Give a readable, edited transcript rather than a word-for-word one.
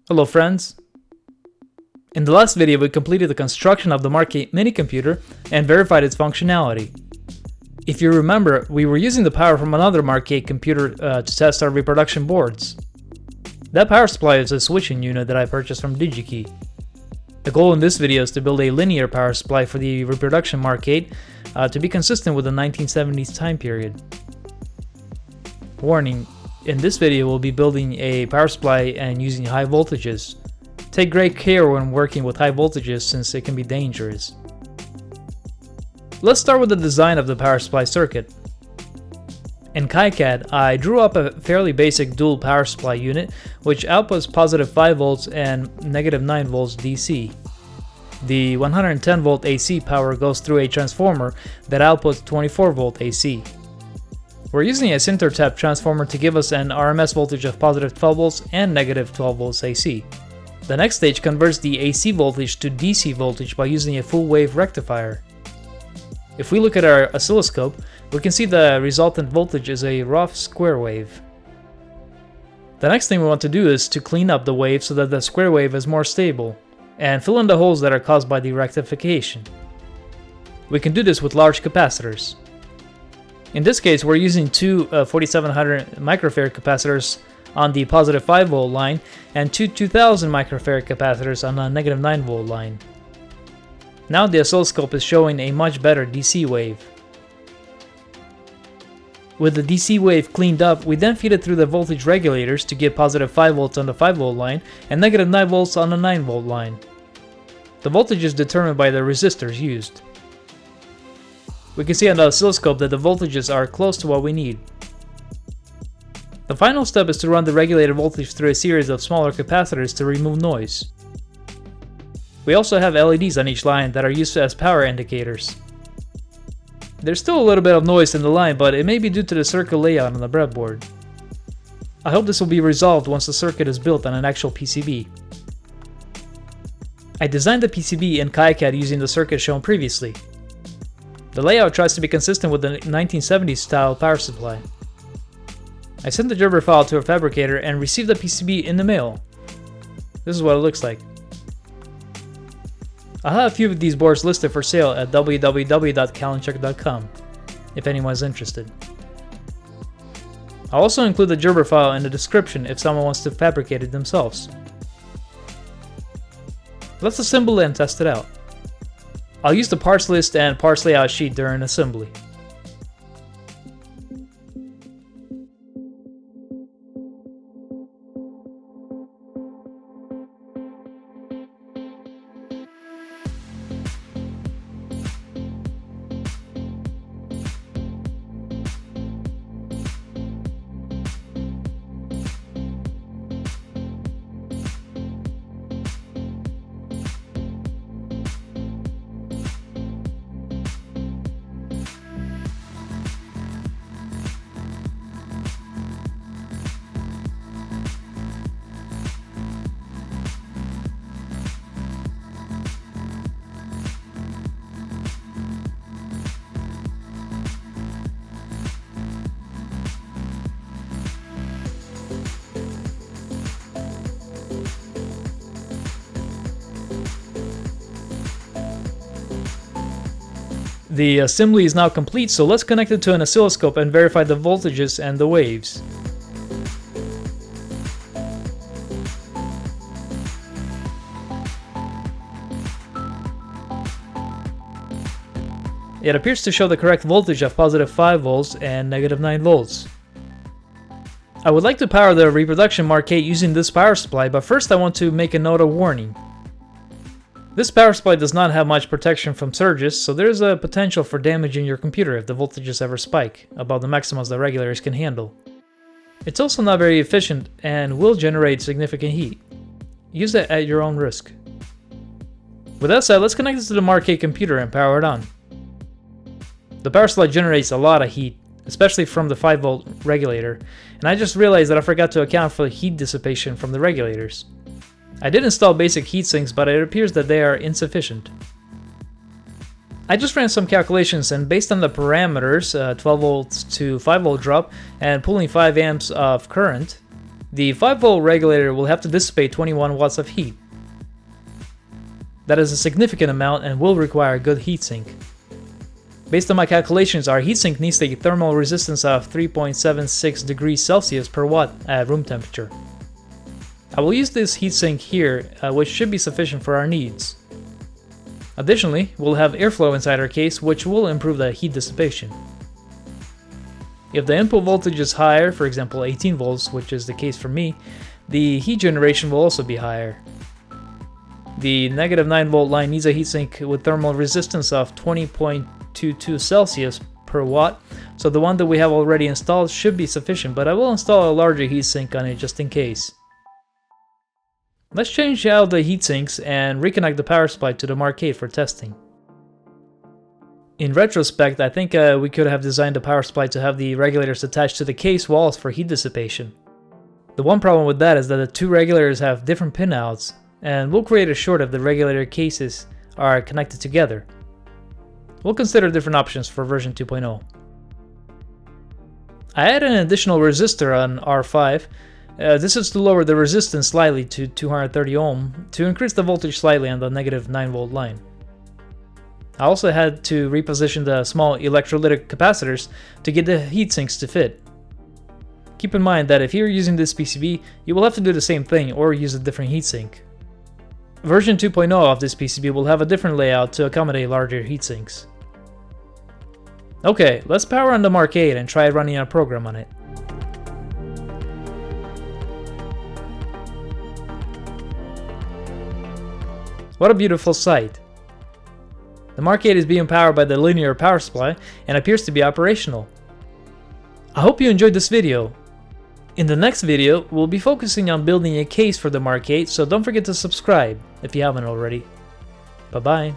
Hello friends! In the last video we completed the construction of the Mark-8 mini computer and verified its functionality. If you remember, we were using the power from another Mark-8 computer to test our reproduction boards. That power supply is a switching unit that I purchased from DigiKey. The goal in this video is to build a linear power supply for the reproduction Mark-8 to be consistent with the 1970s time period. Warning: in this video we'll be building a power supply and using high voltages. Take great care when working with high voltages since it can be dangerous. Let's start with the design of the power supply circuit. In KiCad, I drew up a fairly basic dual power supply unit which outputs positive 5 volts and negative 9 volts DC. The 110 volt AC power goes through a transformer that outputs 24 volt AC. We're using a sinter tap transformer to give us an RMS voltage of positive 12 volts and negative 12 volts AC. The next stage converts the AC voltage to DC voltage by using a full wave rectifier. If we look at our oscilloscope, we can see the resultant voltage is a rough square wave. The next thing we want to do is to clean up the wave so that the square wave is more stable, and fill in the holes that are caused by the rectification. We can do this with large capacitors. In this case, we're using two 4700 microfarad capacitors on the positive 5 volt line and two 2000 microfarad capacitors on the negative 9 volt line. Now the oscilloscope is showing a much better DC wave. With the DC wave cleaned up, we then feed it through the voltage regulators to get positive 5 volts on the 5 volt line and negative 9 volts on the 9 volt line. The voltage is determined by the resistors used. We can see on the oscilloscope that the voltages are close to what we need. The final step is to run the regulated voltage through a series of smaller capacitors to remove noise. We also have LEDs on each line that are used as power indicators. There's still a little bit of noise in the line, but it may be due to the circuit layout on the breadboard. I hope this will be resolved once the circuit is built on an actual PCB. I designed the PCB in KiCad using the circuit shown previously. The layout tries to be consistent with the 1970s style power supply. I sent the Gerber file to a fabricator and received the PCB in the mail. This is what it looks like. I'll have a few of these boards listed for sale at www.kalinchuk.com if anyone's interested. I'll also include the Gerber file in the description if someone wants to fabricate it themselves. Let's assemble it and test it out. I'll use the parts list and parts layout sheet during assembly. The assembly is now complete, so let's connect it to an oscilloscope and verify the voltages and the waves. It appears to show the correct voltage of positive 5 volts and negative 9 volts. I would like to power the reproduction Mark-8 using this power supply, but first I want to make a note of warning. This power supply does not have much protection from surges, so there is a potential for damaging your computer if the voltages ever spike above the maximums the regulators can handle. It's also not very efficient and will generate significant heat. Use it at your own risk. With that said, let's connect this to the Mark-8 computer and power it on. The power supply generates a lot of heat, especially from the 5 volt regulator, and I just realized that I forgot to account for the heat dissipation from the regulators. I did install basic heat sinks, but it appears that they are insufficient. I just ran some calculations, and based on the parameters, 12 volts to 5 volt drop and pulling 5 amps of current, The 5-volt regulator will have to dissipate 21 watts of heat. That is a significant amount and will require a good heatsink. Based on my calculations, our heatsink needs a thermal resistance of 3.76 degrees Celsius per watt at room temperature. I will use this heatsink here, which should be sufficient for our needs. Additionally, we'll have airflow inside our case, which will improve the heat dissipation. If the input voltage is higher, for example 18 volts, which is the case for me, the heat generation will also be higher. The negative 9 volt line needs a heatsink with thermal resistance of 20.22 Celsius per watt, so the one that we have already installed should be sufficient, but I will install a larger heatsink on it just in case. Let's change out the heatsinks and reconnect the power supply to the Mark-8 for testing. In retrospect, I think we could have designed the power supply to have the regulators attached to the case walls for heat dissipation. The one problem with that is that the two regulators have different pinouts, and will create a short if the regulator cases are connected together. We'll consider different options for version 2.0. I added an additional resistor on R5. This is to lower the resistance slightly to 230 ohm to increase the voltage slightly on the negative 9 volt line. I also had to reposition the small electrolytic capacitors to get the heatsinks to fit. Keep in mind that if you're using this PCB, you will have to do the same thing or use a different heatsink. Version 2.0 of this PCB will have a different layout to accommodate larger heatsinks. Okay, let's power on the Mark-8 and try running a program on it. What a beautiful sight! The Mark-8 is being powered by the linear power supply and appears to be operational. I hope you enjoyed this video. In the next video, we'll be focusing on building a case for the Mark-8, so don't forget to subscribe if you haven't already. Bye bye.